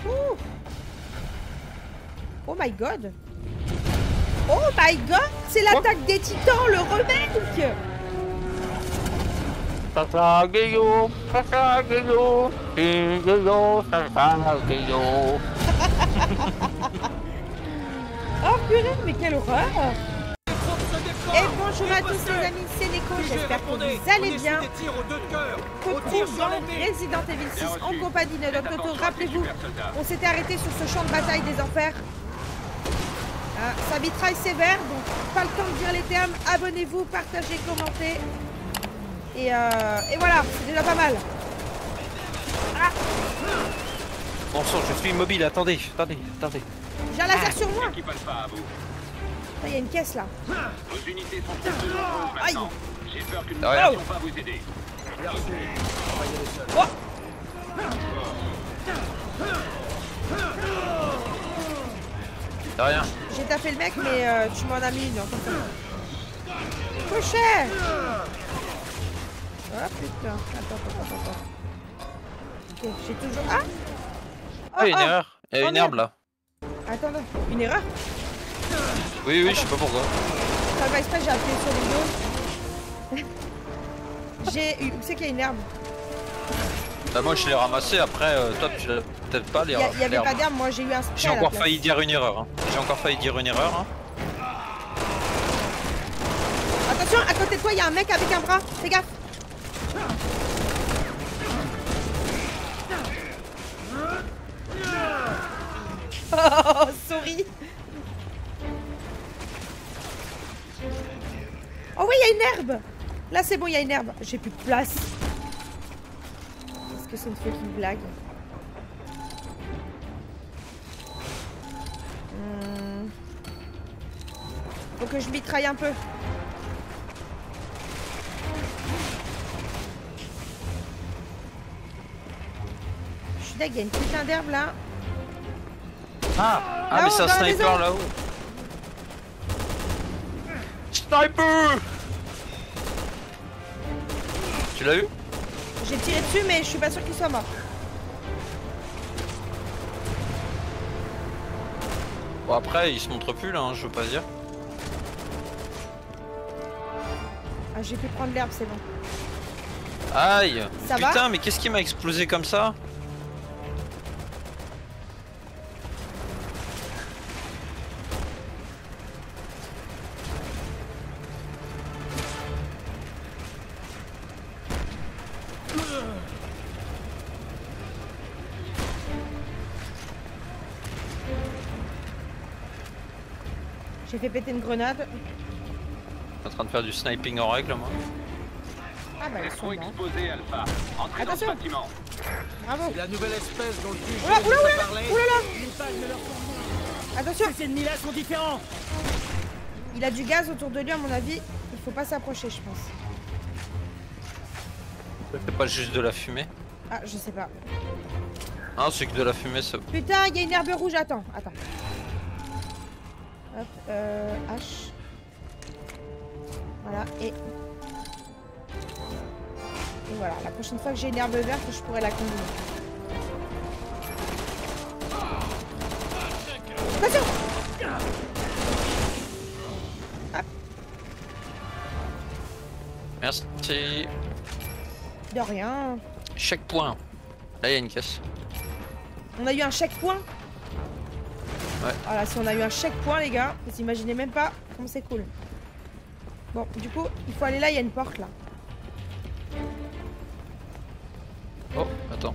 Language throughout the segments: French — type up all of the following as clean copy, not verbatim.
Ouh. Oh my god. Oh my god. C'est l'attaque des titans, le remake. Tata Guillaume, Tata Guillaume, Guillaume, Tata Guillaume. Oh purée, mais quelle horreur. Et bonjour à tous les amis, c'est Neko, j'espère que vous allez bien. Retrouve dans Resident Evil 6 en compagnie de notre Toto. Rappelez-vous, on s'était arrêté sur ce champ de bataille des enfers. Ça mitraille sévère, donc pas le temps de dire les termes. Abonnez-vous, partagez, commentez. Et voilà, c'est déjà pas mal. Ah. Bon sang, je suis immobile, attendez. J'ai un laser sur moi. Il y a une caisse là. Vos unités sont plus nombreuses maintenant. J'ai peur que nous ne Regarde. puissions pas vous aider. Oh. De rien. J'ai tapé le mec, mais tu m'en as mis une. Crochet. Oh putain. Attends. Ok, j'ai toujours... Ah. Ah, une erreur. Il y a une herbe là. Attends, une erreur. Oui, je sais pas pourquoi. Ça va exprès, j'ai appuyé sur les dos. Où c'est qu'il y a une herbe? Bah moi je l'ai ramassé, après toi tu l'as peut-être pas l'herbe. Il y avait pas d'herbe, moi j'ai eu un spray. J'ai encore failli dire une erreur. Hein. Attention, à côté de toi, il y a un mec avec un bras. Fais gaffe. Oh, sorry. Oh oui, il y a une herbe. Là, c'est bon, il y a une herbe. J'ai plus de place. Est-ce que c'est une fucking blague? Faut que je mitraille un peu. Je suis d'accord, il y a une putain d'herbe là. Ah mais c'est un sniper là-haut. Sniper. Tu l'as eu? J'ai tiré dessus mais je suis pas sûr qu'il soit mort. Bon après il se montre plus là, hein, je veux pas dire. Ah, j'ai pu prendre l'herbe, c'est bon. Aïe. Ça va? Putain mais qu'est-ce qui m'a explosé comme ça? J'ai fait péter une grenade. En train de faire du sniping en règle moi. Ah bah ils sont morts. Exposé, Alpha. Entrez dans ce Attention. bâtiment. Bravo. C'est la nouvelle espèce dont le juge Oula, nous a parlé. oulala. L'usage de leur forme. Attention. Ces ennemis-là sont différents. Il a du gaz autour de lui à mon avis. Il faut pas s'approcher je pense. C'est pas juste de la fumée? Ah je sais pas. Non c'est que de la fumée ça. Putain il y a une herbe rouge. Attends. Hop, H. Voilà, et voilà, la prochaine fois que j'ai une herbe verte, je pourrai la combiner. Attention! Hop. Merci. De rien. Checkpoint. Là il y a une caisse. On a eu un checkpoint. Ouais. Voilà, si on a eu un checkpoint, les gars, vous imaginez même pas comme c'est cool. Bon, du coup, il faut aller là, il y a une porte là. Oh, attends.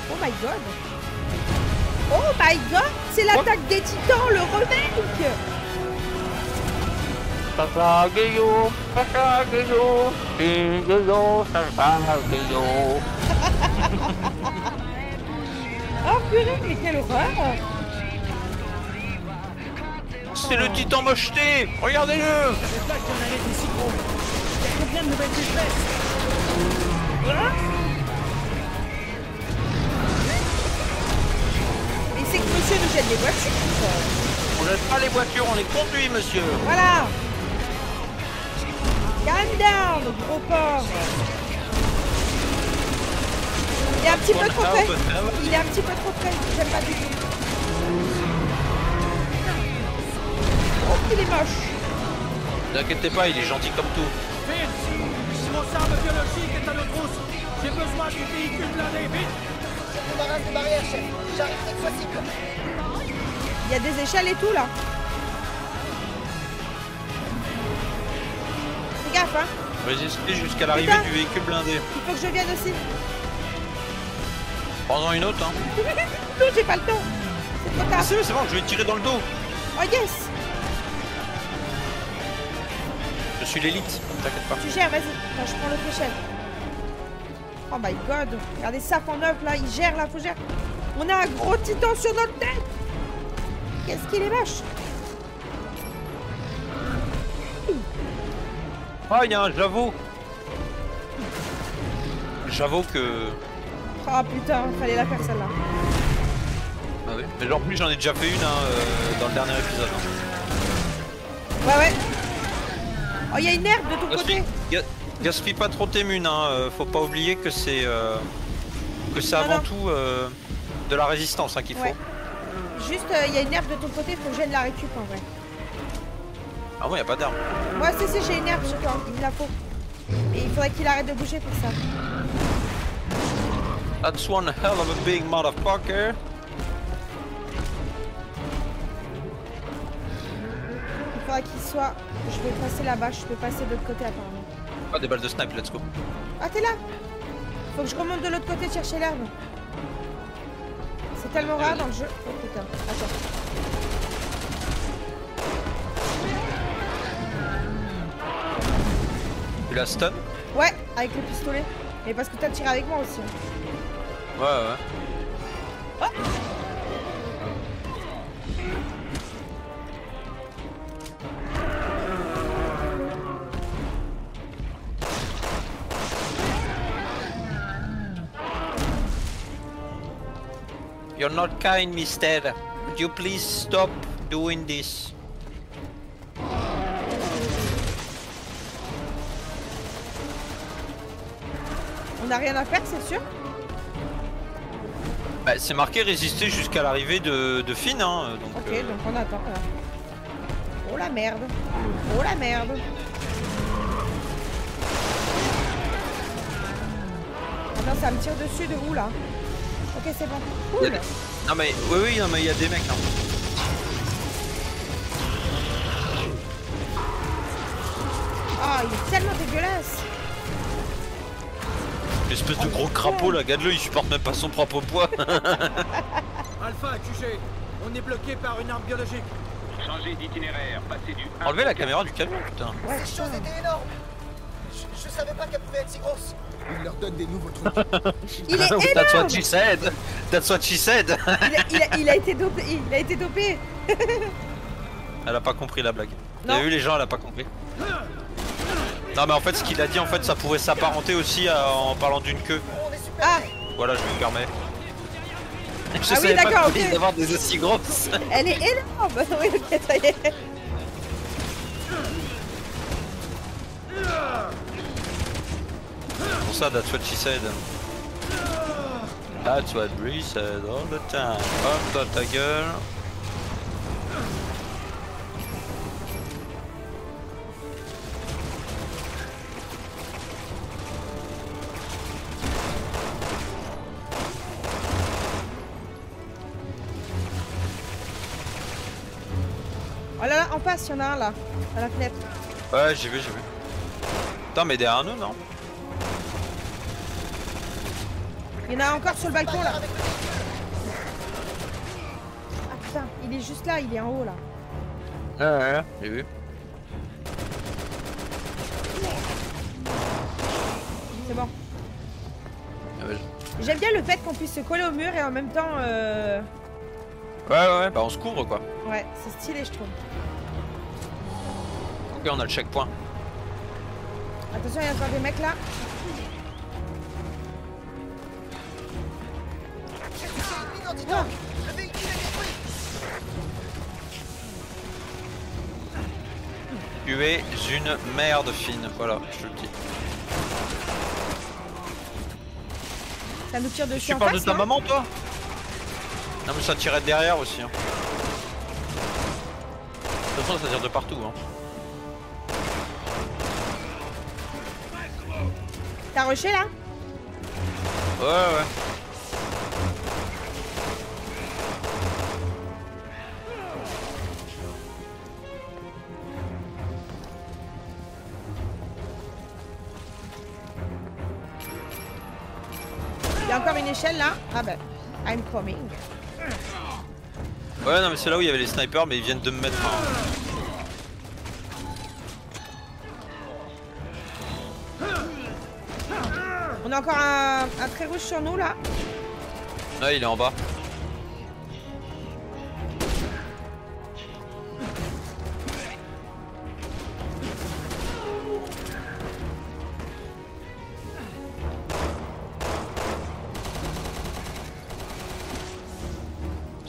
Oh my god! Oh my god! C'est l'attaque des titans, le remake! Tata Guillaume, Tata Guillaume, Guillaume, Tata Guillaume. Oh purée, mais quelle horreur! C'est le titan mocheté. Regardez-le. C'est là qu'il y en avait des si gros. Il y a combien de nouvelles espèces? Mais c'est que monsieur nous jette des voitures. On jette pas les voitures, on les conduit, monsieur. Voilà. Calm down, gros porc. Il est un petit peu trop près. Il est un petit peu trop près. J'aime pas du tout. Oh, il est moche. Ne t'inquiétez pas, il est gentil comme tout. Vite! Mon arme biologique est à notre trousse. J'ai besoin du véhicule blindé, vite! Je débarrasse des barrières, chef. J'arrive dès que possible. Il y a des échelles et tout là. Fais gaffe, hein. Résistez jusqu'à l'arrivée Putain. du véhicule blindé. Il faut que je vienne aussi. Prends-en une autre, hein. Non, j'ai pas le temps. C'est trop tard. C'est bon, je vais tirer dans le dos. Oh yes. Je suis l'élite, t'inquiète pas. Tu gères, vas-y. Attends, je prends l'autre échelle. Oh my god. Regardez ça en neuf là. Il gère là, faut gérer. On a un gros titan sur notre tête. Qu'est-ce qu'il est moche. Oh, il y a un Javo. J'avoue que... Oh putain, fallait la faire celle-là. Ah oui. Mais en plus j'en ai déjà fait une hein, dans le dernier épisode. Hein. Ouais, ouais. Oh, il y a une herbe de ton côté. Gaspille pas trop tes munes, hein. Faut pas oublier que c'est avant tout de la résistance hein, qu'il faut. Ouais. Juste, il y a une herbe de ton côté, faut que je vienne la récup en vrai. Ah ouais, y a pas d'arme. Ouais, si, j'ai une herbe chez toi, il me la faut. Et il faudrait qu'il arrête de bouger pour ça. That's one hell of a big motherfucker. Il faudra qu'il soit... Je vais passer là-bas, je peux passer de l'autre côté apparemment. Ah, des balles de snipe, let's go. Ah, t'es là? Faut que je remonte de l'autre côté chercher l'herbe. C'est tellement rare dans le jeu. Oh putain, attends. Tu la stun? Ouais, avec le pistolet. Mais parce que t'as tiré avec moi aussi. Ouais, ouais. Oh. You're not kind, mister. Would you please stop doing this? On n'a rien à faire, c'est sûr? Bah, c'est marqué résister jusqu'à l'arrivée de Finn, hein. Donc, Ok, donc on attend. Là. Oh la merde. Oh la merde. Attends, ça me tire dessus de où là? Ok, c'est bon. Cool. Non mais oui, non mais il y a des mecs. Hein. Ah, il est tellement dégueulasse. L'espèce de gros crapaud là, regarde-le, il supporte même pas son propre poids. Alpha, QG, on est bloqué par une arme biologique. Changez d'itinéraire, passez du... Enlevez la caméra du camion, putain. Ouais, Ces choses étaient énormes. Je savais pas qu'elles pouvaient être si grosses. Il leur donne des nouveaux trucs. il est That's what énorme. she said. That's what she said. Il a été dopé. Il a été dopé. Elle a pas compris la blague. Non. T'as vu les gens, elle a pas compris. Non mais en fait ce qu'il a dit en fait ça pourrait s'apparenter aussi en parlant d'une queue. On est super. Ah, Voilà, je me permets. Je oui, savais d'accord, pas ok. d'avoir des aussi grosses. elle est énorme. Oui, ok, ça y est. Pour ça, that's what she said. That's what Bree said all the time. Hop, toi ta gueule. Oh là là, en face, il y en a un là, à la fenêtre. Ouais, j'ai vu. Putain, mais derrière nous, non? Il y en a encore sur le balcon là. Ah putain, il est juste là, il est en haut là. Ouais, j'ai vu. C'est bon. Ah ouais, J'aime bien le fait qu'on puisse se coller au mur et en même temps... ouais, bah on se couvre quoi. Ouais, c'est stylé je trouve. Ok, on a le checkpoint. Attention, il y a encore des mecs là. J'ai touché une mine anti-tank. Le véhicule est détruit. Tu es une merde fine, voilà, je le dis. Ça nous tire dessus Tu en parles face, de ta non maman, toi? Non mais ça tirait de derrière aussi. Hein. De toute façon, ça tire de partout. Hein. T'as rushé là? Ouais. Il y a encore une échelle là? Ah bah, I'm coming. Ouais, non mais c'est là où il y avait les snipers, mais ils viennent de me mettre On a encore un trait rouge sur nous là. Ouais, il est en bas.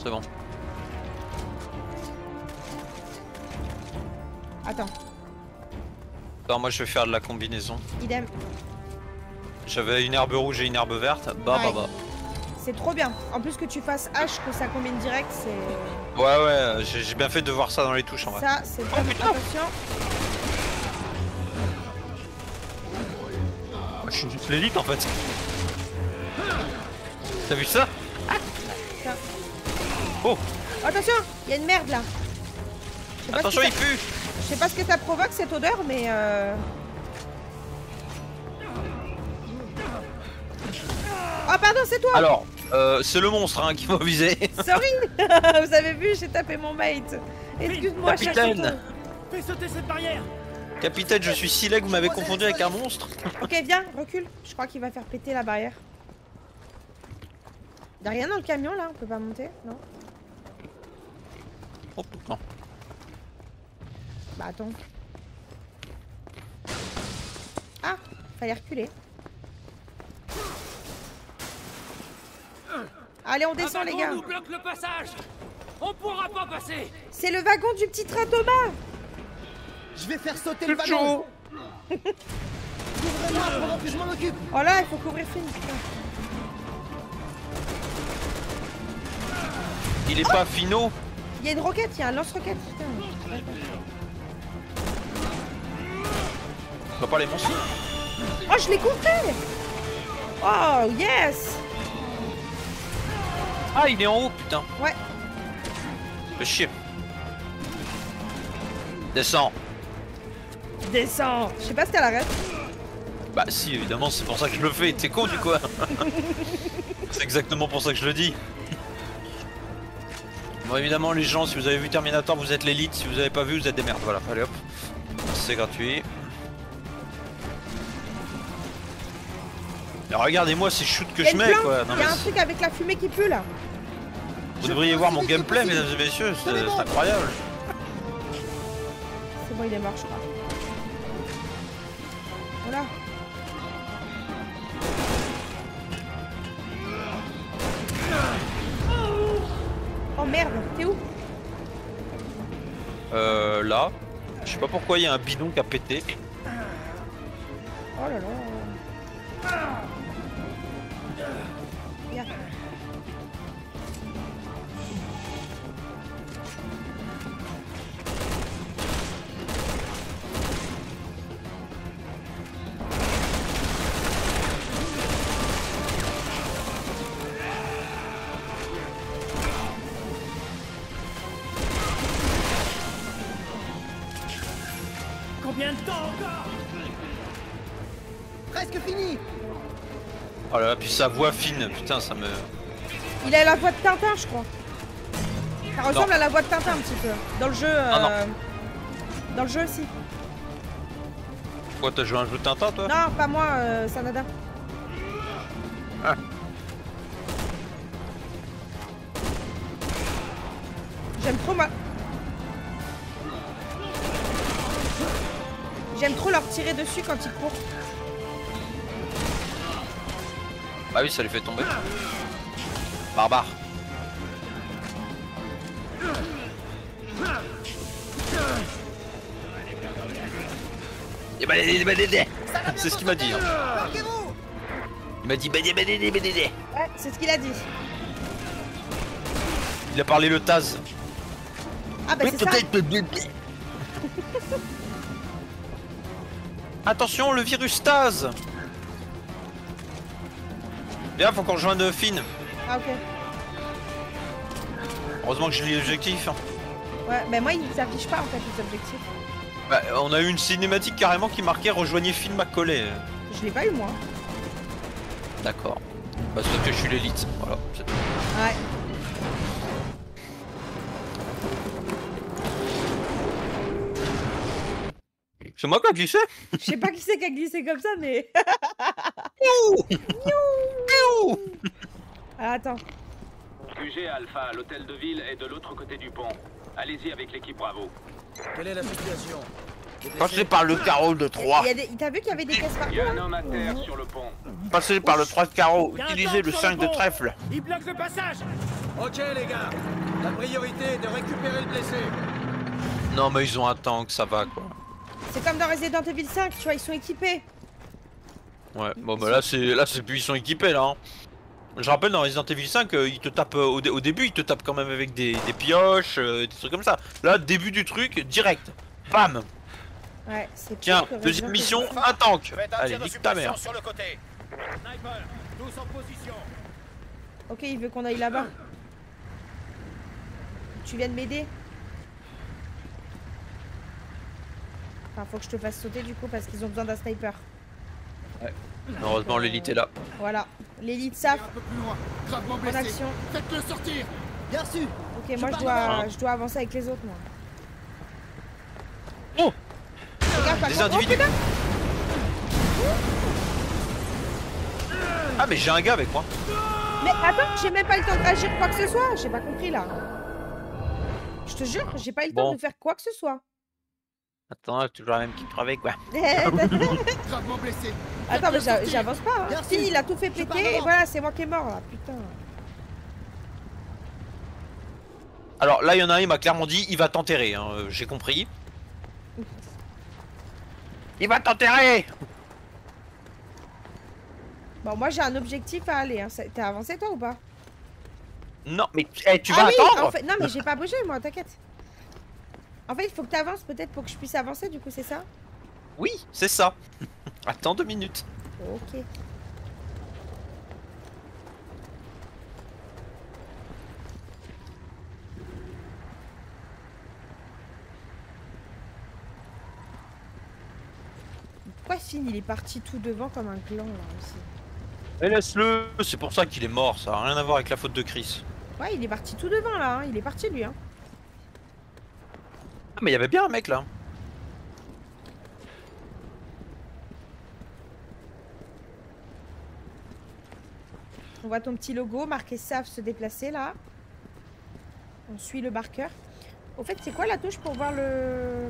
C'est bon. Attends, Attends, moi je vais faire de la combinaison. idem. J'avais une herbe rouge et une herbe verte. Bah. C'est trop bien. En plus que tu fasses H, que ça combine direct, c'est... Ouais, j'ai bien fait de voir ça dans les touches en vrai. Ça, c'est Oh, top. putain. Attention. Je suis juste l'élite en fait. T'as vu ça? Ça. Oh, Attention, il y a une merde là. Je sais pas attention, ce il que pue. Je sais pas ce que ça provoque cette odeur, mais Oh pardon, c'est toi. Alors, c'est le monstre hein, qui m'a visé. Sorry. Vous avez vu, j'ai tapé mon mate. Excuse-moi, Capitaine. Fais sauter cette barrière. Capitaine, je suis si laid, vous m'avez confondu avec un monstre. Ok, viens, recule. Je crois qu'il va faire péter la barrière. Y'a rien dans le camion là, on peut pas monter, non? Oh putain. Bah attends. Ah, fallait reculer. Allez, on descend les gars. On nous bloque le passage. On pourra pas passer. C'est le wagon du petit train Thomas. Je vais faire sauter le wagon. Ouvrez-moi pendant que je m'en occupe. Oh là, il faut couvrir Finn, putain. Il est pas finot. Il y a une roquette, il y a un lance-roquette, putain. On va pas les monstres. Oh, je l'ai compris. Oh, yes. Ah, il est en haut, putain. Ouais. Fais chier. Descends. Descends. Je sais pas si t'as la ref. Bah si, évidemment, c'est pour ça que je le fais. T'es con du quoi? C'est exactement pour ça que je le dis. Bon, évidemment, les gens, si vous avez vu Terminator, vous êtes l'élite. Si vous avez pas vu, vous êtes des merdes. Voilà, allez hop. C'est gratuit. Mais regardez-moi ces shoots que je mets, quoi. Non, Il y a mais un truc avec la fumée qui pue là. vous devriez voir mon gameplay, mesdames et messieurs. C'est incroyable. C'est bon, il est mort, je crois. Voilà. Oh merde, t'es où? Là. Je sais pas pourquoi il y a un bidon qui a pété. Oh là là. Regarde. Combien de temps encore? Presque fini. Oh là là, puis sa voix fine, putain, ça me... Il a la voix de Tintin, je crois. Ça ressemble à la voix de Tintin un petit peu. Dans le jeu. non. Dans le jeu aussi. Quoi, t'as joué un jeu de Tintin, toi? Non, pas moi, Sanada. Ah. J'aime trop moi. J'aime trop leur tirer dessus quand ils courent. Bah oui, ça les fait tomber. Barbare. C'est ce qu'il m'a dit. Hein. Larguez-vous! Il m'a dit Ouais, c'est ce qu'il a dit. Il a parlé le Taz. Ah bah c'est ça. Attention, le virus Taz. Bien, faut qu'on rejoigne Finn. Ah ok. Heureusement que j'ai les objectifs. Hein. Ouais, bah moi il ne s'affiche pas en fait les objectifs. Bah, on a eu une cinématique carrément qui marquait rejoignez Finn McCauley. Je l'ai pas eu moi. D'accord. Bah c'est parce que je suis l'élite. Voilà. Ouais. C'est moi qui ai glissé. Je sais pas qui c'est qui a glissé comme ça mais... Ah, attends. QG Alpha, l'hôtel de ville est de l'autre côté du pont. Allez-y avec l'équipe Bravo. Quelle est la situation? Passez par le carreau de 3. T'as vu qu'il y avait des caisses partout Il y a un là homme à terre sur le pont. Passez par le 3 de carreau. Utilisez le 5 de trèfle. Il bloque le passage. Ok les gars, la priorité est de récupérer le blessé. Non mais ils ont un tank, ça va quoi. C'est comme dans Resident Evil 5, tu vois, ils sont équipés. Ouais, bon bah là c'est plus ils sont équipés là. Hein. Je rappelle dans Resident Evil 5, ils te tapent au début, ils te tapent quand même avec des pioches, des trucs comme ça. Là, début du truc, direct. Bam. Ouais, c'est Tiens, pire que deuxième Resident mission, Evil. un tank. Faites un Allez, tir de nique ta mère. suppression sur le côté. Sniper, tous en position. Ok, il veut qu'on aille là-bas. Tu viens de m'aider? Enfin, faut que je te fasse sauter du coup parce qu'ils ont besoin d'un sniper. Heureusement, l'élite est là. Voilà, l'élite SAF Un peu plus loin, gravement en blessé. action. Faites-le sortir. Bien reçu. Ok, moi je dois avancer avec les autres moi. Oh, Regarde pas des contre- individus. putain. Ah mais j'ai un gars avec moi. Mais attends, j'ai même pas eu le temps d'agir quoi que ce soit. J'ai pas compris là. Je te jure, j'ai pas eu le temps Bon. de faire quoi que ce soit. Attends, toujours la même qui travaille quoi. Gravement blessé. Attends, mais j'avance pas. Hein. Merci. Si, il a tout fait Je pars péter et devant. voilà, c'est moi qui est mort là, putain. Alors là, il y en a un, il m'a clairement dit, il va t'enterrer. Hein. J'ai compris. Il va t'enterrer. Bon, moi j'ai un objectif à aller. Hein. T'as avancé toi ou pas? Non, mais tu Ah vas oui, attendre. en fait, non, mais j'ai pas bougé moi, t'inquiète. En fait, il faut que t'avances peut-être pour que je puisse avancer, du coup, c'est ça? Oui, c'est ça. Attends 2 minutes. Ok. Pourquoi Finn il est parti tout devant comme un gland là aussi? Et laisse-le, c'est pour ça qu'il est mort, ça a rien à voir avec la faute de Chris. Ouais, il est parti tout devant là, hein. Il est parti lui. Hein. Ah mais il y avait bien un mec là. On voit ton petit logo marqué SAF se déplacer là. On suit le marqueur. Au fait, c'est quoi la touche pour voir le...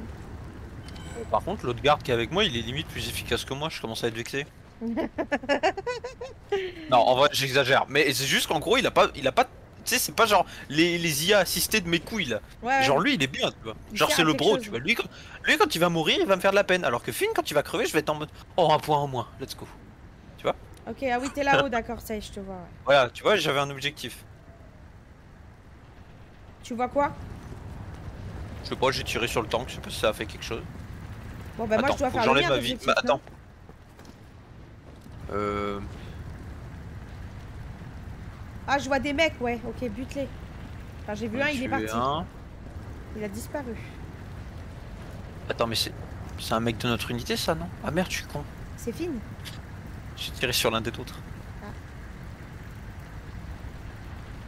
Par contre, l'autre garde qui est avec moi, il est limite plus efficace que moi, je commence à être vexé. Non, en vrai, j'exagère. Mais c'est juste qu'en gros, il a pas... Tu sais, c'est pas genre les IA assistés de mes couilles là. Ouais. Genre lui, il est bien, tu vois. Il Genre sert c'est à le quelque bro, chose. tu vois. Lui, quand il va mourir, il va me faire de la peine. Alors que Finn, quand il va crever, je vais être en mode... Oh, un point en moins, let's go. Ok, ah oui, t'es là-haut, d'accord, ça y est, je te vois. Ouais. Voilà, tu vois, j'avais un objectif. Tu vois quoi? Je sais pas, j'ai tiré sur le tank, je sais pas si ça a fait quelque chose. Bon, bah moi Attends, je dois faut que faire le j'enlève mien ma vie. d'objectif, Bah, non? attends. Ah, je vois des mecs, ouais, ok, bute-les. Enfin, j'ai vu un, il est parti. Un. Il a disparu. Attends, mais c'est un mec de notre unité, ça, non? Ah merde, je suis con. C'est fini. J'ai tiré sur l'un des autres. Ah.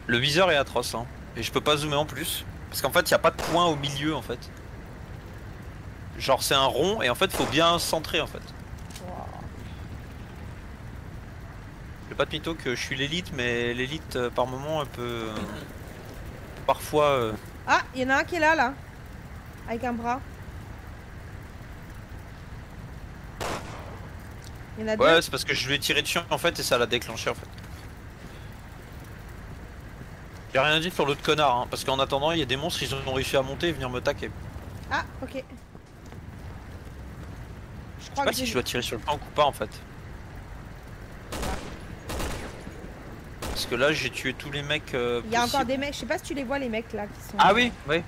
Le viseur est atroce, hein. Et je peux pas zoomer en plus. Parce qu'en fait, il n'y a pas de point au milieu, en fait. Genre, c'est un rond, et en fait, faut bien centrer, en fait. Je pas de mytho que je suis l'élite, mais l'élite, par moment, un peu... parfois... Ah, il y en a un qui est là, là. Avec un bras. Il y en a deux. Ouais, c'est parce que je lui ai tiré dessus, en fait, et ça l'a déclenché, en fait. J'ai rien dit sur l'autre connard, hein, parce qu'en attendant, il y a des monstres, ils ont réussi à monter et venir me taquer. Ah, ok. Je sais pas si je dois tirer sur le tank ou pas en fait. Parce que là j'ai tué tous les mecs. Il y a encore des mecs, je sais pas si tu les vois les mecs là qui sont. Ah oui, oui.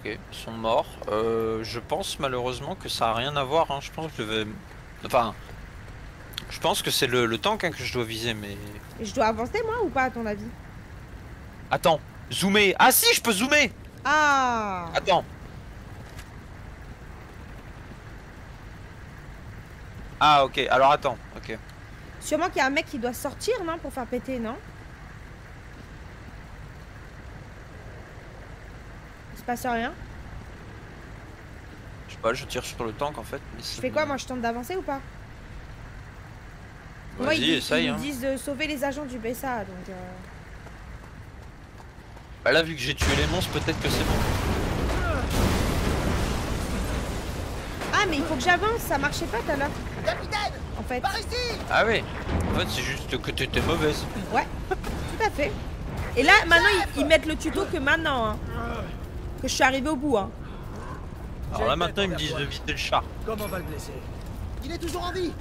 Ok, ils sont morts. Je pense malheureusement que ça a rien à voir. Hein. Je pense que je vais. Enfin. Je pense que c'est le tank hein, que je dois viser, mais. Et je dois avancer moi ou pas à ton avis? Attends, zoomer. Ah si, je peux zoomer. Ah. Attends. Ah ok, alors attends, ok. Sûrement qu'il y a un mec qui doit sortir, non? Pour faire péter, non? Il se passe rien? Je sais pas, je tire sur le tank en fait. Mais Je fais quoi? Moi je tente d'avancer ou pas? Moi Vas-y, essaye. Ils Hein. me disent de sauver les agents du BSA, donc... Bah là, vu que j'ai tué les monstres, peut-être que c'est bon. Ah, mais il faut que j'avance, ça marchait pas tout à l'heure. Capitaine! En fait. Par ici! Ah oui. En fait, c'est juste que t'étais mauvaise. Ouais, tout à fait. Et là, maintenant, ils mettent le tuto que maintenant, hein. Que je suis arrivé au bout, hein. Alors là, maintenant, ils me disent de vider le char. Comment on va le blesser? Il est toujours en vie!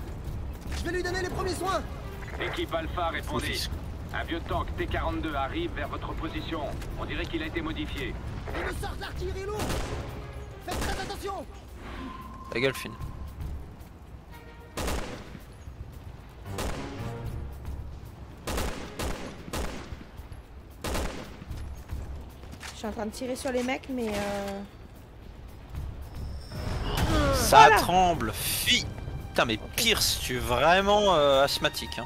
Je vais lui donner les premiers soins! Équipe Alpha, répondez. Office. Un vieux tank T-42 arrive vers votre position. On dirait qu'il a été modifié. Il nous sort de l'artillerie lourde! Faites très attention! Ta gueule fine. Je suis en train de tirer sur les mecs, mais Ça Voilà. tremble, fi. Putain, mais Pierce, tu es vraiment asthmatique. Hein.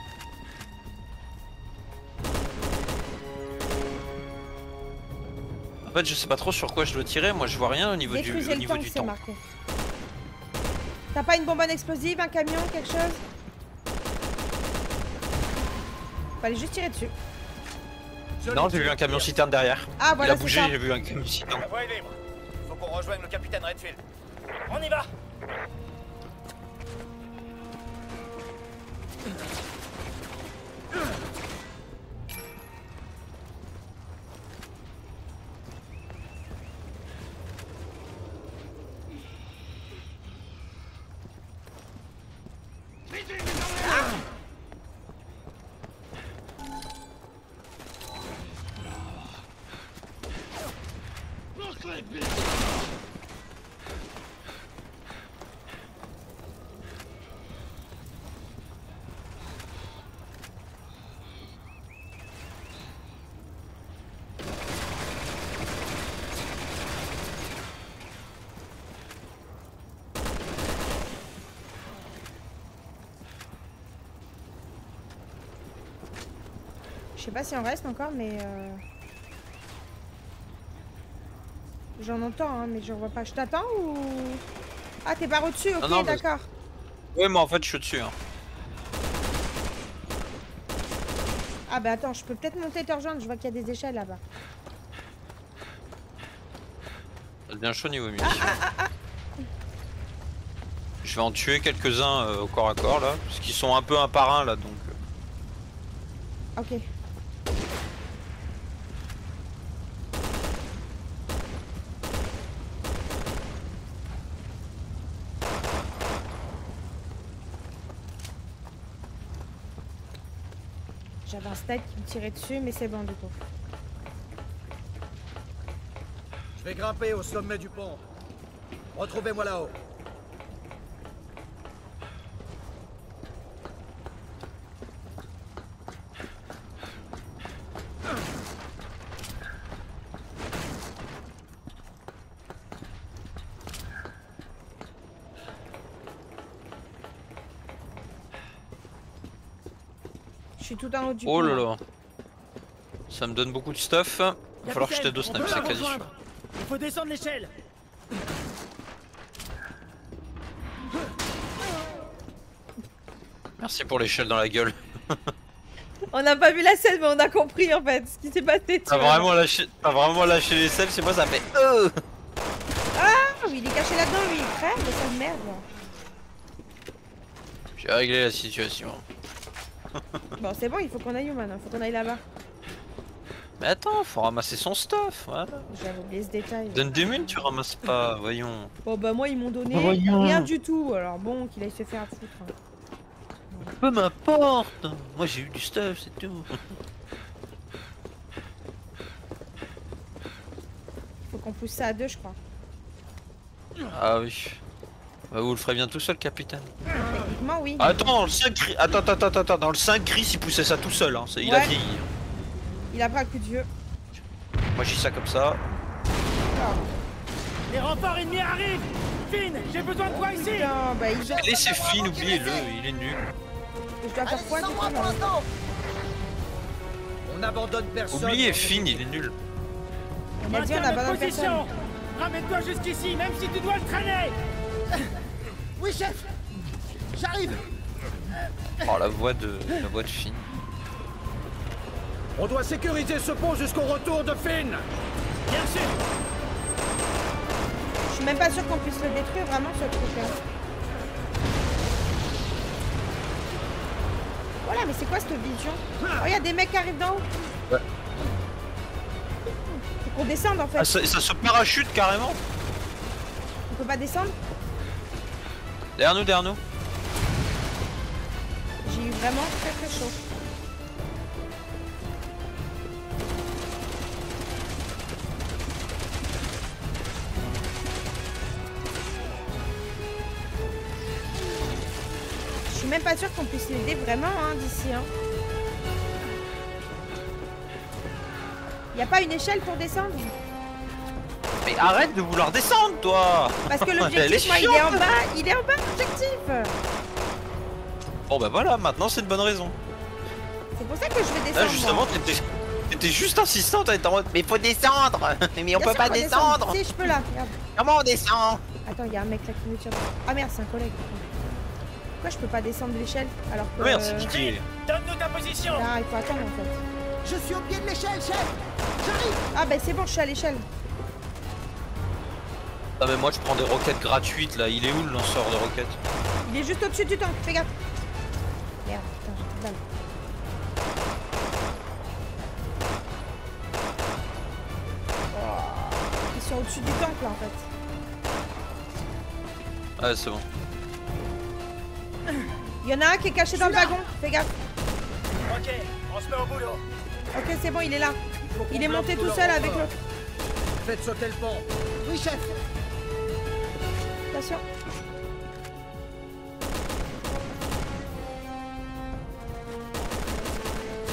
En fait, je sais pas trop sur quoi je dois tirer. Moi, je vois rien au niveau du, détruisez le tank, c'est tank. marqué. T'as pas une bonbonne explosive, un camion, quelque chose? Fallait juste tirer dessus. Non, j'ai vu un camion citerne derrière. Ah, voilà, Il a c'est bougé, ça. j'ai vu un camion citerne. La voie est libre. Faut qu'on rejoigne le capitaine Redfield. On y va. Je sais pas si on reste encore, mais j'en entends, hein, mais je vois pas. Je t'attends ou... Ah, t'es par au-dessus, ok, non, mais- d'accord. Ouais, mais en fait, je suis dessus. Hein. Ah bah attends, je peux peut-être monter te rejoindre, je vois qu'il y a des échelles là-bas. Ça devient chaud niveau munitions. Je vais en tuer quelques-uns au corps à corps là, parce qu'ils sont un peu un par un là donc. Ok. J'avais un steak qui me tirait dessus, mais c'est bon du coup. Je vais grimper au sommet du pont. Retrouvez-moi là-haut. Je suis tout en haut du Oh pont, là là. Ça me donne beaucoup de stuff. Il va falloir que je t'aide au snap, c'est quasi sûr. Il faut descendre l'échelle. Merci pour l'échelle dans la gueule. On n'a pas vu la scène, mais on a compris en fait ce qui s'est passé. T'as vraiment lâché les selles, c'est moi ça fait. Ah oui, il est caché là-dedans lui, frère, mais ça de merde. J'ai réglé la situation. Bon, c'est bon, il faut qu'on aille où maintenant? Faut qu'on aille là-bas. Mais attends, faut ramasser son stuff, voilà. J'avais oublié ce détail. Donne des mines, tu ramasses pas, voyons. Bon, bah, moi, ils m'ont donné Voyons. rien du tout. Alors, bon, qu'il aille se faire foutre. Peu m'importe. Moi j'ai eu du stuff, c'est tout. Faut qu'on pousse ça à 2, je crois. Ah oui. Bah, vous le ferez bien tout seul, capitaine. Techniquement, oui. Attends, dans le 5 gris... Attends, dans le 5 gris, il poussait ça tout seul, hein. Il a Ouais. vieilli. Il a pris un coup de vieux. Moi j'ai ça comme ça. Les renforts ennemis arrivent. Finn, j'ai besoin de toi ici. Putain, bah, il doit... Laissez Finn, oubliez-le, il est nul. Je dois faire Allez, quoi, sans du moi coup, pour là? l'instant. On n'abandonne personne. Oubliez Finn, il est nul. On a dit, on a pas de personne. Ramène-toi jusqu'ici, même si tu dois le traîner. Oui, chef. J'arrive. Oh, la voix de Finn. On doit sécuriser ce pont jusqu'au retour de Finn. Bien sûr. Je suis même pas sûr qu'on puisse le détruire vraiment, ce truc là. Voilà, mais c'est quoi cette vision? Oh, il y a des mecs qui arrivent d'en haut. Ouais. Faut qu'on descende en fait. Ah, ça se parachute carrément. On peut pas descendre? Derrière nous. J'ai eu vraiment très chaud. Je suis même pas sûre qu'on puisse l'aider vraiment hein, d'ici. Hein. Y a pas une échelle pour descendre? Mais arrête de vouloir descendre, toi. Parce que Elle est l'objectif, moi, il est en chiante. bas. Il est en bas, l'objectif. Bon bah voilà, maintenant c'est une bonne raison. C'est pour ça que je vais descendre. Là justement, moi. t'étais juste insistante, t'étais en mode mais faut descendre. Mais on Bien peut sûr, pas on va descendre. descendre. Si, je peux là. Regarde. Comment on descend? Attends, il y a un mec là qui me tire. Ah merde, c'est un collègue. Pourquoi je peux pas descendre de l'échelle alors que... Merde, c'est qui? Donne-nous ta position. Ah, il faut attendre en fait. Je suis au pied de l'échelle, chef. J'arrive. Ah bah c'est bon, je suis à l'échelle. Ah mais moi je prends des roquettes gratuites là, il est où le lanceur de roquettes? Il est juste au-dessus du tank, fais gaffe. Merde, putain, j'ai plus de balles. Oh, ils sont au-dessus du tank là en fait. Ouais c'est bon. Il y en a un qui est caché dans le wagon, fais gaffe. Ok, on se met au boulot. Ok, c'est bon, il est là. Il est monté tout seul avec l'autre. Faites sauter le pont. Oui, chef. Attention.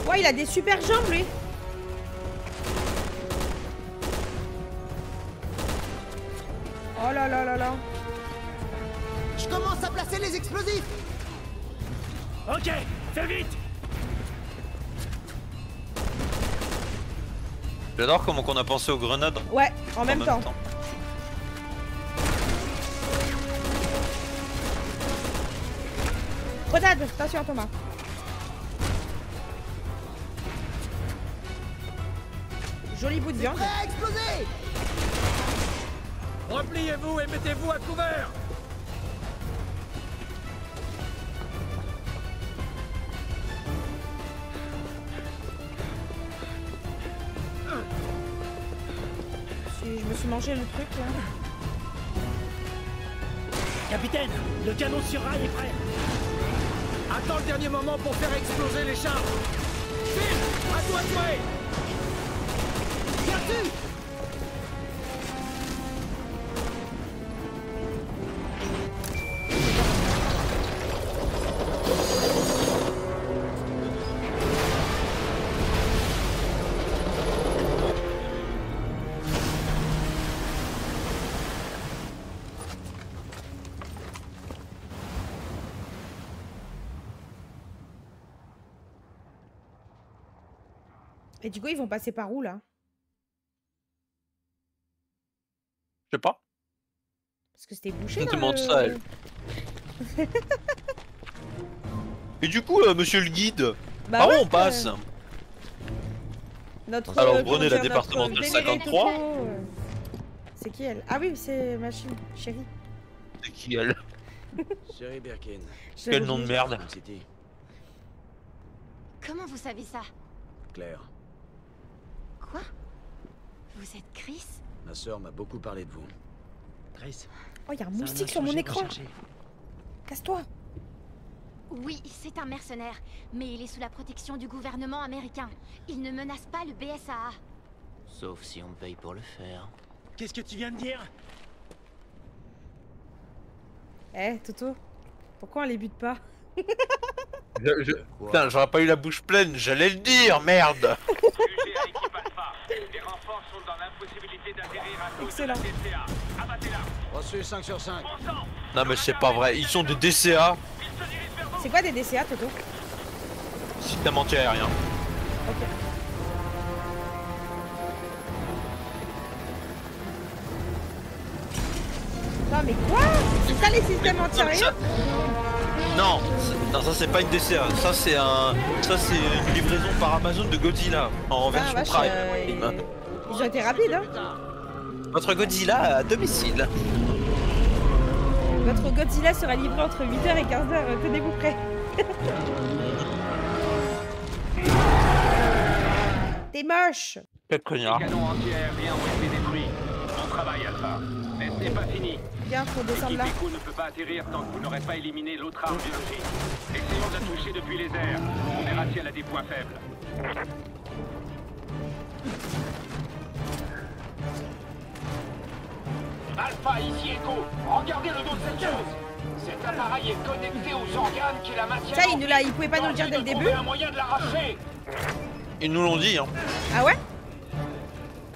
Ouais, il a des super jambes lui. Oh là là là là. Je commence à placer les explosifs. Ok, fais vite. J'adore comment qu'on a pensé aux grenades Ouais, en même temps. Grenade, attention Thomas. Joli bout de viande. Prêt à exploser. Repliez-vous et mettez-vous à couvert. Je me suis mangé le truc là. Capitaine, le canon sur rail est prêt. Attends le dernier moment pour faire exploser les chars. Phil, à toi de jouer. Bien sûr. Et du coup, ils vont passer par où là? Je sais pas. Parce que c'était bouché. Je dans demande le- ça, elle. Et du coup, monsieur le guide, Bah par où ouais, on passe? Notre, Alors, comment prenez la dire, notre départementale vénéré 53. Coco, C'est qui elle? Ah oui, c'est Machine, chérie. C'est qui elle? Sherry Birkin. Quel nom de merde. City. Comment vous savez ça? Claire, Quoi? Vous êtes Chris? ma sœur m'a beaucoup parlé de vous. Chris. Oh, il y a un moustique sur mon écran. Casse-toi. Oui, c'est un mercenaire, mais il est sous la protection du gouvernement américain. Il ne menace pas le BSAA. Sauf si on me paye pour le faire. Qu'est-ce que tu viens de dire? Eh, Toto, pourquoi on les bute pas? Putain, j'aurais pas eu la bouche pleine, j'allais le dire, merde. QG à l'équipe Alpha. Les renforts sont dans l'impossibilité d'atterrir à cause Excellent. de la DCA. Abattez-la. Reçu 5 sur 5. Bon sang. Non mais c'est pas vrai, ils sont des DCA, Il se dirige vers vous. C'est quoi des DCA, Toto? système anti-aérien. Ok. Non mais quoi? C'est ça les systèmes anti-aériens? Non, non, ça c'est pas une DCA, ça c'est une livraison par Amazon de Godzilla en Ah, version vache, Prime. ils ont été rapides, hein? Votre Godzilla à domicile. Votre Godzilla sera livré entre 8h et 15h, tenez-vous prêts. T'es moche. Quel Les connard. canons anti-aériens ont été détruits. Bon travail, Alpha. Mais c'est pas fini. Bien, faut descendre là. L'équipe Echo ne peut pas atterrir tant que vous n'aurez pas éliminé l'autre arme biologique. Essayons de la toucher depuis les airs. On verra si elle a des points faibles. Alpha, ici Echo. Regardez le dos de cette chose. Cet appareil est connecté aux organes qui la maintiennent. Ça, il pouvait pas nous le dire dès le début. Un moyen de l'arracher. Ils nous l'ont dit, hein. Ah ouais?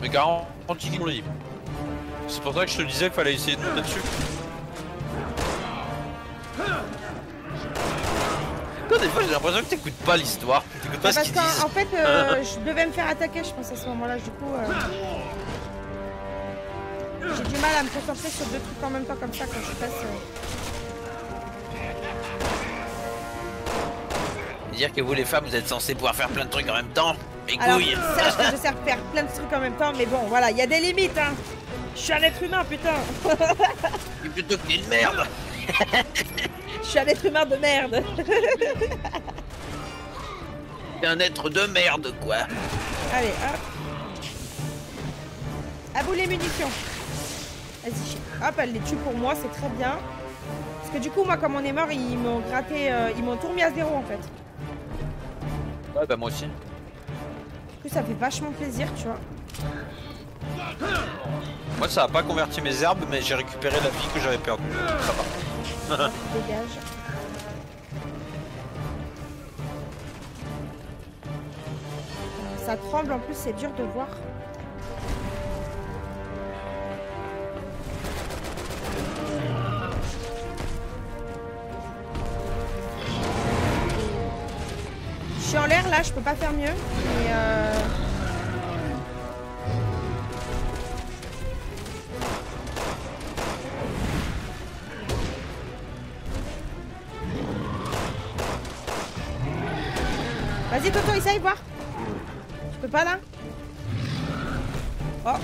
Mais garanti qu'ils nous l'ont dit. C'est pour ça que je te disais qu'il fallait essayer de monter dessus. Toi, des fois, j'ai l'impression que t'écoutes pas l'histoire. T'écoutes pas ce Parce qu'ils disent. qu'en fait, je devais me faire attaquer, je pense, à ce moment-là. Du coup, j'ai du mal à me concentrer sur deux trucs en même temps comme ça quand je passe. Dire que vous, les femmes, vous êtes censées pouvoir faire plein de trucs en même temps. Et Alors, couilles. sache que je sais faire plein de trucs en même temps, mais bon, voilà, il y a des limites, hein. Je suis un être humain, putain. Et plutôt que t'es une merde. Je suis un être humain de merde. T'es un être de merde, quoi. Allez, hop. À vous les munitions. Vas-y, hop, elle les tue pour moi, c'est très bien. Parce que du coup, moi, comme on est mort, ils m'ont gratté, ils m'ont tout remis à zéro, en fait. Ouais, bah moi aussi. Du coup, ça fait vachement plaisir, tu vois. Moi, ça a pas converti mes herbes, mais j'ai récupéré la vie que j'avais perdue. Ça va. Dégage. Ça tremble, en plus, c'est dur de voir. Je suis en l'air là, je peux pas faire mieux. Mais vas-y Toto, essaye voir. Tu peux pas là? Oh.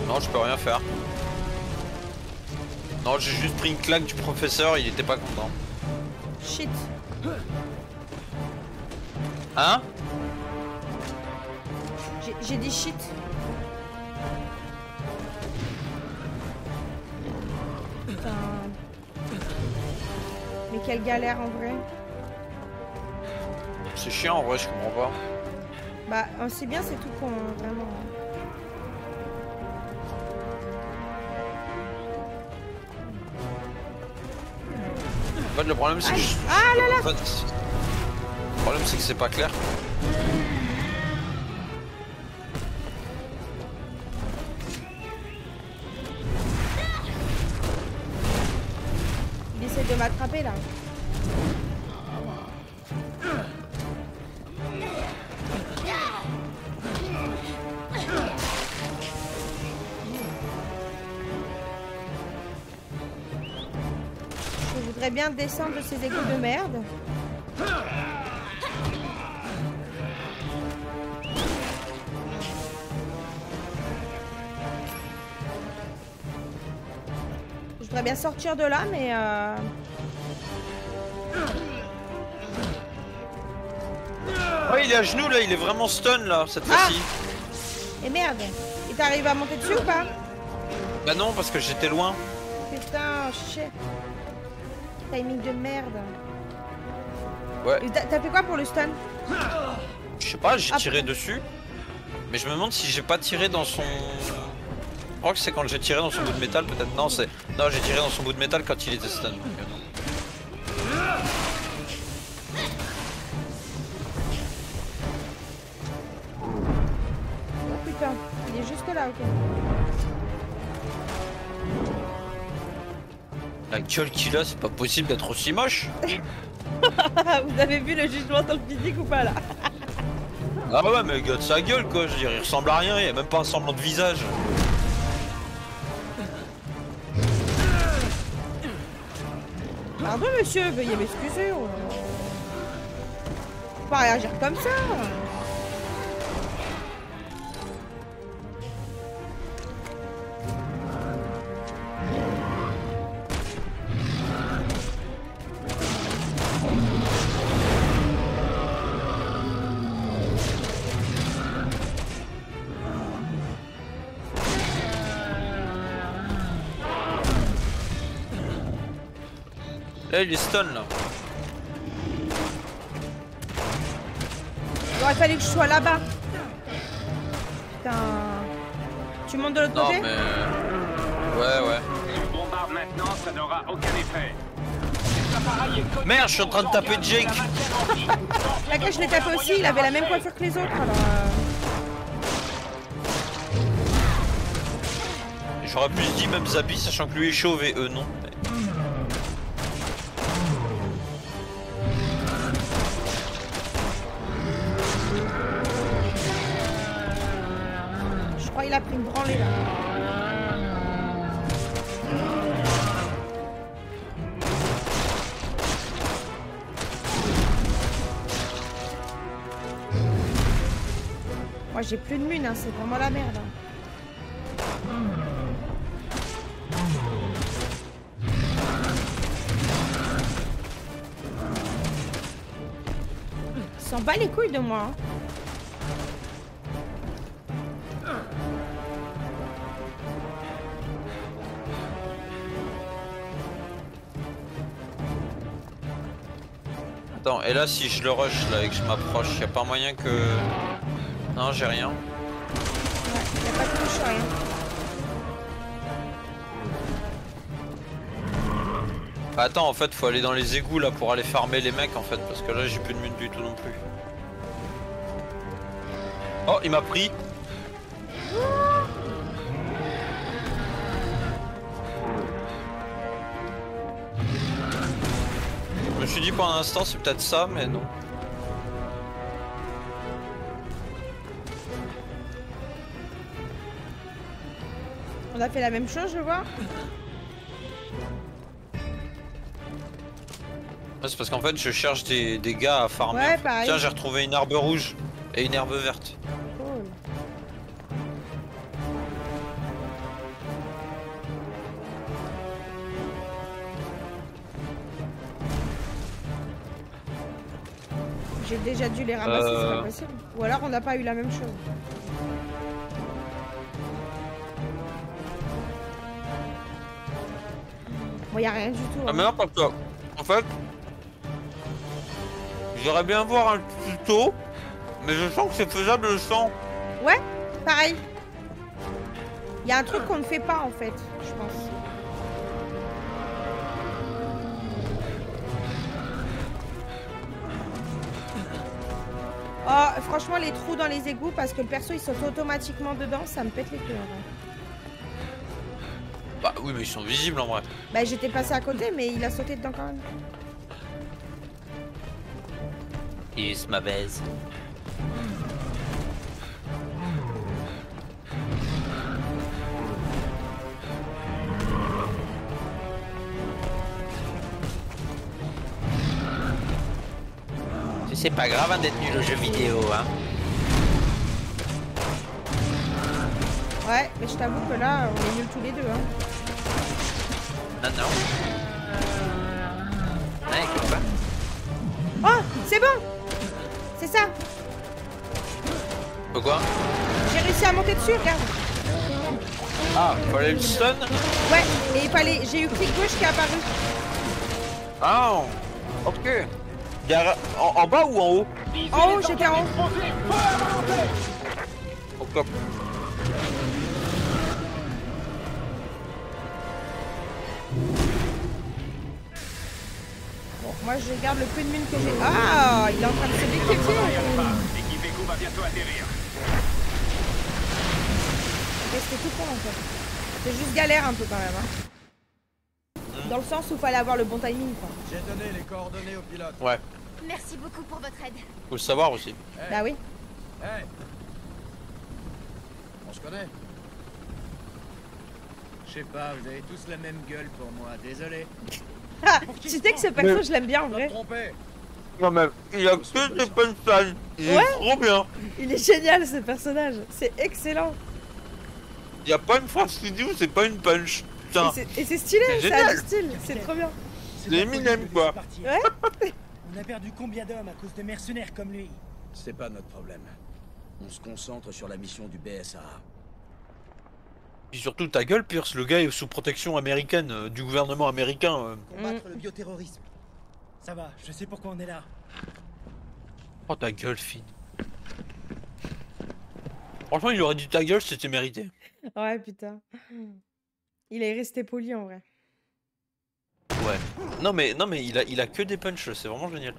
Non, je peux rien faire. Non, j'ai juste pris une claque du professeur, il était pas content. Shit. Hein? J'ai dit shit. Putain. Mais quelle galère en vrai. C'est chiant en vrai, je comprends pas. Bah, c'est bien, c'est tout con, vraiment. En fait, le problème c'est que Ah là là. en fait, le problème c'est que c'est pas clair. Il essaie de m'attraper là. Je voudrais bien descendre de ces égouts de merde. voudrais bien sortir de là, mais Ouais, il est à genoux là, il est vraiment stun là, cette fois-ci. Et merde. Et t'arrives à monter dessus ou pas? Bah non, parce que j'étais loin. Putain, shit. Timing de merde. Ouais. T'as fait quoi pour le stun? Je sais pas, j'ai tiré dessus. Mais je me demande si j'ai pas tiré dans son... Je crois que c'est quand j'ai tiré dans son bout de métal, peut-être. Non, c'est... Non, j'ai tiré dans son bout de métal quand il était stun. Donc, Oh putain, il est juste là, ok. La gueule qu'il a, c'est pas possible d'être aussi moche. Vous avez vu le jugement sur le physique ou pas là? Ah ouais, mais regarde sa gueule quoi, je veux dire, il ressemble à rien, il y a même pas un semblant de visage. Pardon monsieur, veuillez m'excuser. Faut pas réagir comme ça. Là, il est stun là. Il aurait fallu que je sois là-bas. Putain. Tu montes de l'autre Non, côté? mais... Ouais. Si on bombarde maintenant, ça n'aura aucun effet. Merde, je suis en train de taper Jake. Là, je l'ai tapé aussi, il avait la même coiffure que les autres alors. J'aurais plus dit même Zabi, sachant que lui est chauve et eux non. Je crois qu'il a pris une branlée là. Moi j'ai plus de mune, hein, c'est vraiment la merde. Il s'en bat les couilles de moi. Hein. Attends, et là si je le rush là et que je m'approche, y a pas moyen que... Non, j'ai rien. Ouais, y a pas de touche, rien. Bah, attends, en fait faut aller dans les égouts là pour aller farmer les mecs en fait, parce que là j'ai plus de mine du tout non plus. Oh, il m'a pris. Je me suis dit pour un instant c'est peut-être ça, mais non. On a fait la même chose, je vois. C'est parce qu'en fait je cherche des gars à farmer. Ouais, pareil. Tiens, j'ai retrouvé une herbe rouge et une herbe verte. Cool. J'ai déjà dû les ramasser, c'est pas possible. Ou alors on n'a pas eu la même chose. Bon, y a rien du tout. Ah Hein. mais non, parce que, en fait, j'aimerais bien voir un tuto, mais je sens que c'est faisable sans. Ouais, pareil. Il y a un truc qu'on ne fait pas en fait, je pense. Oh, franchement, les trous dans les égouts, parce que le perso il saute automatiquement dedans, ça me pète les cœurs. Bah oui, mais ils sont visibles en vrai. Bah, j'étais passé à côté, mais il a sauté dedans quand même. Il se ma baise. C'est pas grave hein, d'être nul aux jeux vidéo, hein. Ouais, mais je t'avoue que là, on est nuls tous les deux, hein. Non, non. Ouais, quoi? Oh, c'est bon. C'est ça. Pourquoi? J'ai réussi à monter dessus, regarde. Ah, fallait le stun? Ouais, et il fallait... J'ai eu clic gauche qui est apparu. Ah, ok. En bas ou en haut? En haut, j'étais en haut. Ok. Bon, moi je garde le peu de mine que j'ai. Ah, il est en train de se déquiéter. L'équipe Echo va bientôt atterrir. C'était tout con en fait. C'est juste galère un peu quand même. Hein. Dans le sens où il fallait avoir le bon timing quoi. J'ai donné les coordonnées au pilote. Ouais, Merci beaucoup pour votre aide. faut le savoir aussi. Hey. Bah oui. Hey. On se connaît? Je sais pas, vous avez tous la même gueule pour moi, désolé. Ah, tu sais que ce perso je l'aime bien en Pas vrai. me tromper. Non mais, il a que des punchlines. Il Ouais. est trop bien. Il est génial ce personnage. C'est excellent. Il y a pas une phrase qui dit où c'est pas une punch. Putain. Et c'est stylé, C'est ça a du génial. style. C'est trop bien. C'est Eminem quoi. Ouais. On a perdu combien d'hommes à cause de mercenaires comme lui? C'est pas notre problème. On se concentre sur la mission du BSA. Et surtout ta gueule, Pierce, le gars est sous protection américaine, du gouvernement américain. Combattre le bioterrorisme. Ça va, je sais pourquoi on est là. Oh ta gueule, Finn. Franchement, il aurait dit ta gueule, c'était mérité. Ouais, putain. Il est resté poli en vrai. Ouais. Non mais il a que des punches, c'est vraiment génial.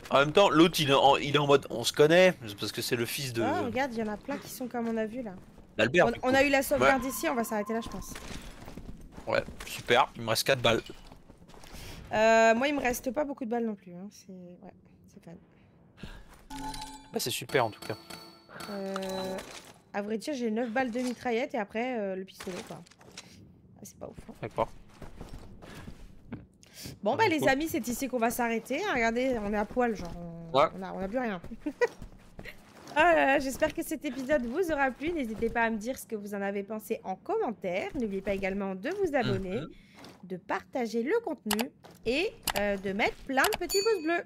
En même temps, l'autre il est en mode on se connaît, parce que c'est le fils de Oh, regarde, il y en a plein qui sont comme on a vu là. d'Albert. On a eu la sauvegarde ici, on va s'arrêter là, je pense. Ouais, super, il me reste 4 balles. Moi, il me reste pas beaucoup de balles non plus. Hein. Ouais, c'est fun. Bah c'est super en tout cas. À vrai dire, j'ai 9 balles de mitraillette et après le pistolet quoi. Ah, c'est pas ouf. Hein. D'accord. Bon bah les amis, c'est ici qu'on va s'arrêter. Hein. Regardez, on est à poil, genre Ouais. on a plus rien. Ah là là, j'espère que cet épisode vous aura plu. N'hésitez pas à me dire ce que vous en avez pensé en commentaire. N'oubliez pas également de vous abonner, de partager le contenu et de mettre plein de petits pouces bleus.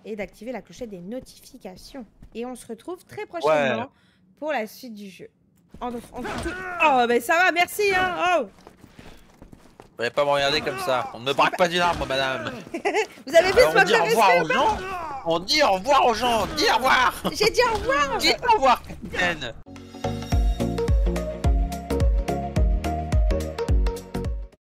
Et d'activer la clochette des notifications. Et on se retrouve très prochainement pour la suite du jeu. Oh, mais ça va, merci hein. Oh. Vous n'allez pas me regarder comme ça. On ne braque pas d'une arme, madame. Vous avez vu ce On dit au manque de revoir respect aux gens. On dit au revoir aux gens. Dis au revoir. J'ai dit au revoir. Dis au revoir, capitaine.